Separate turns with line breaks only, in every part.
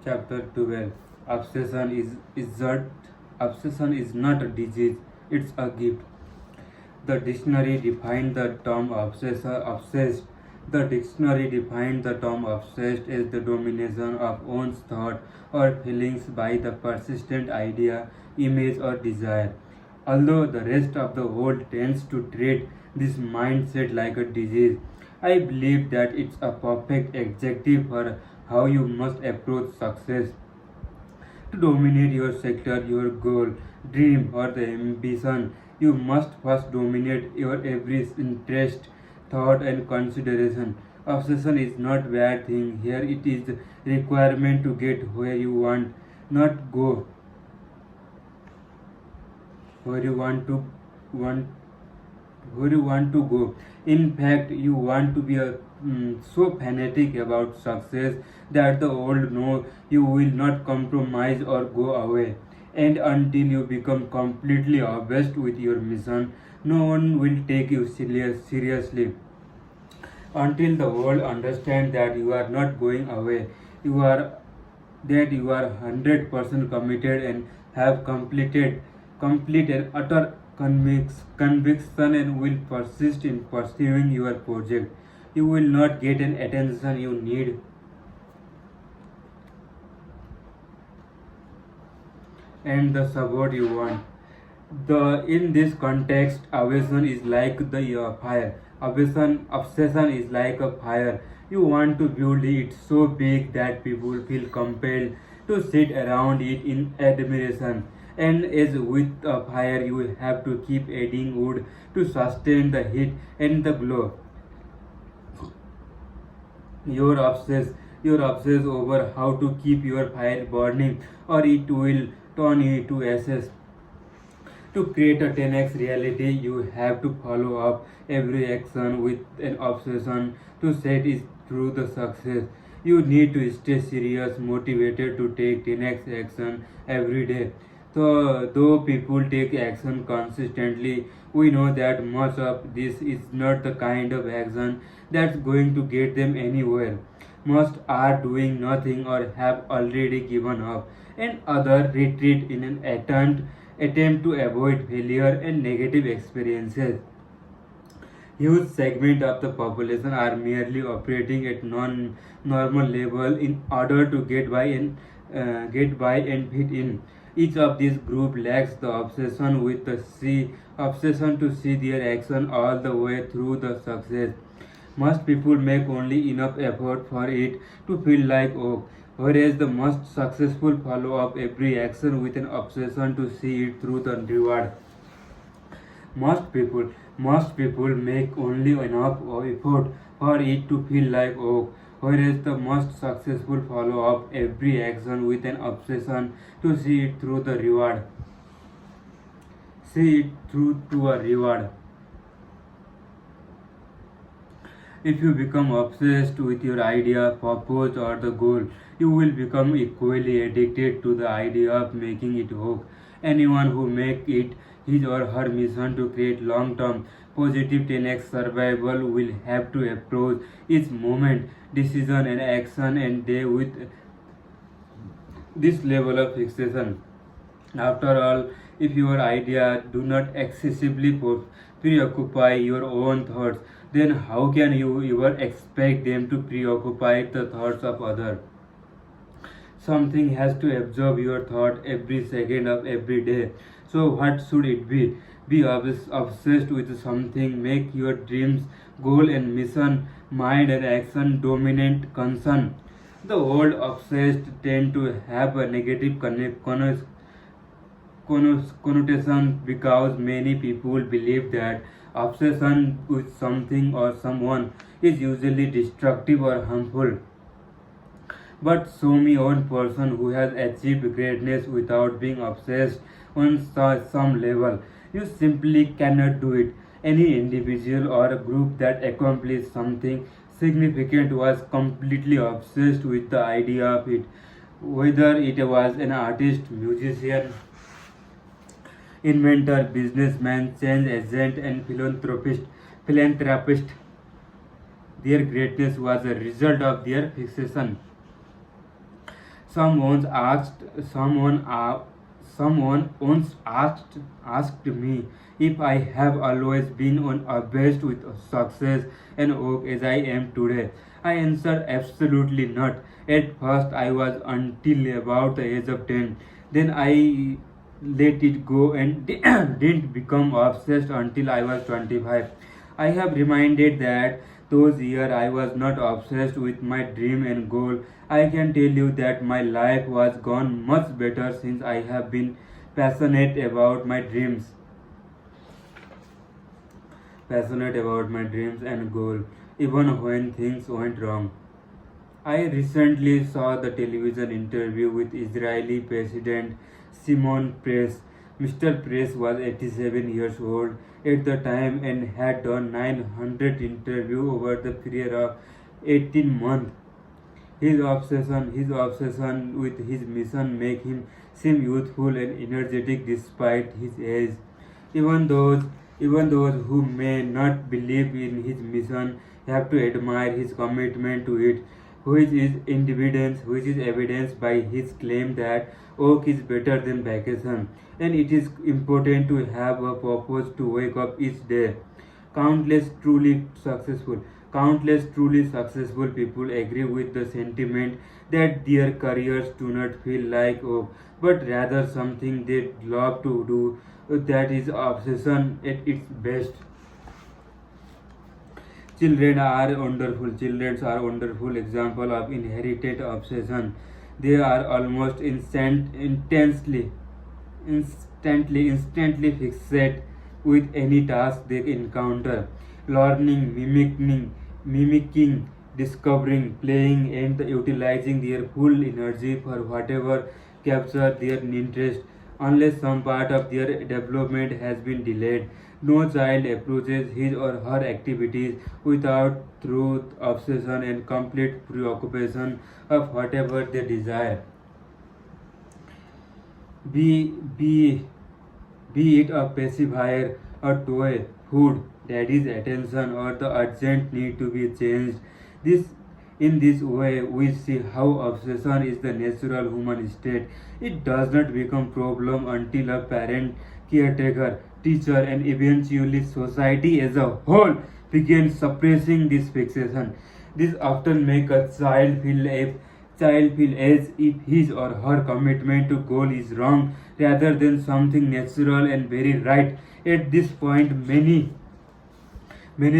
Chapter 12. Obsession is not a disease, it's a gift. The dictionary defined the term obsessed. The dictionary defined the term obsessed as the domination of one's thought or feelings by the persistent idea, image, or desire. Although the rest of the world tends to treat this mindset like a disease, I believe that it's a perfect adjective for how you must approach success. To dominate your sector, your goal, dream, or the ambition, you must first dominate your every interest, thought, and consideration. Obsession is not bad thing. Here it is the requirement to get where you want, not go where you want where you want to go. In fact, you want to be so fanatic about success that the world know you will not compromise or go away. And until you become completely obsessed with your mission, no one will take you seriously. Until the world understands that you are not going away, you are you are 100% committed and have complete and utter conviction and will persist in pursuing your project. You will not get an attention you need and the support you want. The in this context, obsession is like the fire. Obsession is like a fire. You want to build it so big that people feel compelled to sit around it in admiration. And as with a fire, you have to keep adding wood to sustain the heat and the glow. You're obsessed over how to keep your fire burning, or it will turn you to ashes. To create a 10x reality, you have to follow up every action with an obsession to set it through the success. You need to stay serious, motivated to take 10x action every day. So, though people take action consistently, we know that much of this is not the kind of action that's going to get them anywhere. Most are doing nothing or have already given up, and others retreat in an attempt to avoid failure and negative experiences. Huge segment of the population are merely operating at non-normal level in order to get by and fit in. Each of these group lacks the obsession to see their action all the way through the success. Most people make only enough effort for it to feel like oh, whereas the most successful follow up every action with an obsession to see it through the reward. Most people make only enough effort for it to feel like oh, whereas the most successful follow up every action with an obsession to see it through the reward. See it through to a reward. If you become obsessed with your idea, purpose, or the goal, you will become equally addicted to the idea of making it work. Anyone who makes it his or her mission to create long-term positive 10x survival will have to approach each moment, decision, and action and day with this level of fixation. After all, if your idea do not excessively preoccupy your own thoughts, then how can you ever expect them to preoccupy the thoughts of others? Something has to absorb your thought every second of every day. So what should it be? Be obsessed with something. Make your dreams, goal and mission, mind and action dominant concern. The old obsessed tend to have a negative connotation because many people believe that obsession with something or someone is usually destructive or harmful. But show me one person who has achieved greatness without being obsessed on some level. You simply cannot do it. Any individual or a group that accomplished something significant was completely obsessed with the idea of it. Whether it was an artist, musician, inventor, businessman, change agent, and philanthropist, their greatness was a result of their fixation. Someone asked someone someone once asked me if I have always been on obsessed with success and work as I am today. I answered absolutely not. At first I was until about the age of 10. Then I let it go and didn't become obsessed until I was 25. I have reminded that those years I was not obsessed with my dream and goal. I can tell you that my life was gone much better since I have been passionate about my dreams, passionate about my dreams and goal, even when things went wrong. I recently saw the television interview with Israeli President Shimon Peres. Mr. Peres was 87 years old at the time and had done 900 interviews over the period of 18 months. His obsession with his mission make him seem youthful and energetic despite his age. Even those, even those who may not believe in his mission have to admire his commitment to it, which is evidenced by his claim that work is better than vacation, and it is important to have a purpose to wake up each day. Countless truly successful, Countless truly successful people agree with the sentiment that their careers do not feel like work, but rather something they love to do. That is obsession at its best. Children are wonderful example of inherited obsession. They are almost instantly fixate with any task they encounter, learning, mimicking, discovering, playing, and utilizing their full energy for whatever capture their interest, unless some part of their development has been delayed. No child approaches his or her activities without truth, obsession, and complete preoccupation of whatever they desire. Be, be, be it a pacifier, a toy, food, daddy's attention, or the urgent need to be changed. This in this way, we see how obsession is the natural human state. It does not become problem until a parent, caretaker, teacher, and eventually society as a whole begin suppressing this fixation. This often make a child feel as if his or her commitment to goal is wrong rather than something natural and very right. At this point, many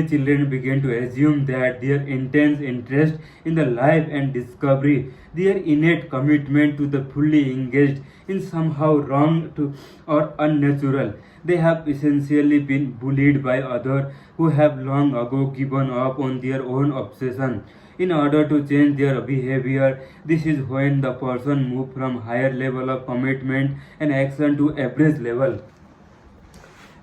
children begin to assume that their intense interest in the life and discovery, their innate commitment to the fully engaged, is somehow wrong to or unnatural. They have essentially been bullied by others who have long ago given up on their own obsession. In order to change their behavior, this is when the person moves from higher level of commitment and action to average level.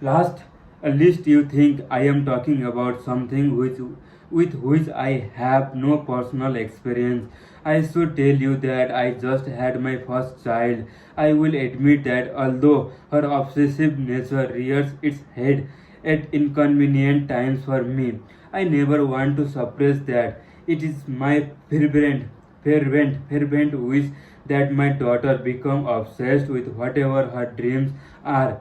Last, at least you think I am talking about something with which I have no personal experience. I should tell you that I just had my first child. I will admit that although her obsessive nature rears its head at inconvenient times for me, I never want to suppress that. It is my fervent wish that my daughter become obsessed with whatever her dreams are,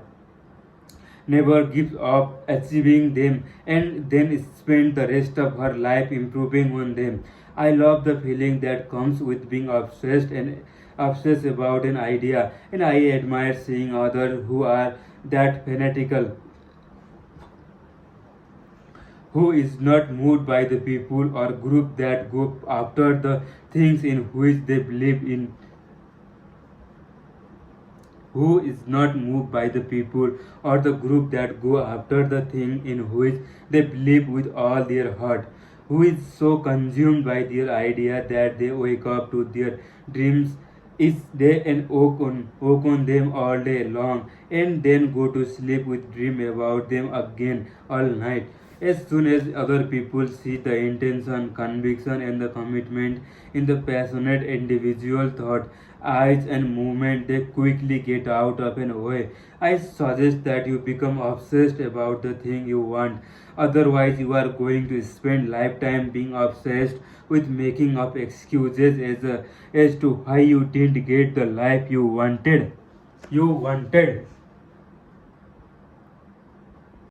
never gives up achieving them, and then spend the rest of her life improving on them. I love the feeling that comes with being obsessed about an idea, and I admire seeing others who are that fanatical, who is not moved by the people or group that go after the things in which they believe in, who is not moved by the people or the group that go after the thing in which they believe with all their heart, who is so consumed by their idea that they wake up to their dreams each day and work on them all day long and then go to sleep with dream about them again all night. As soon as other people see the intention, conviction, and the commitment in the passionate individual thought, eyes, and movement, they quickly get out of an way. I suggest that you become obsessed about the thing you want. Otherwise, you are going to spend lifetime being obsessed with making up excuses as to why you didn't get the life you wanted. You wanted.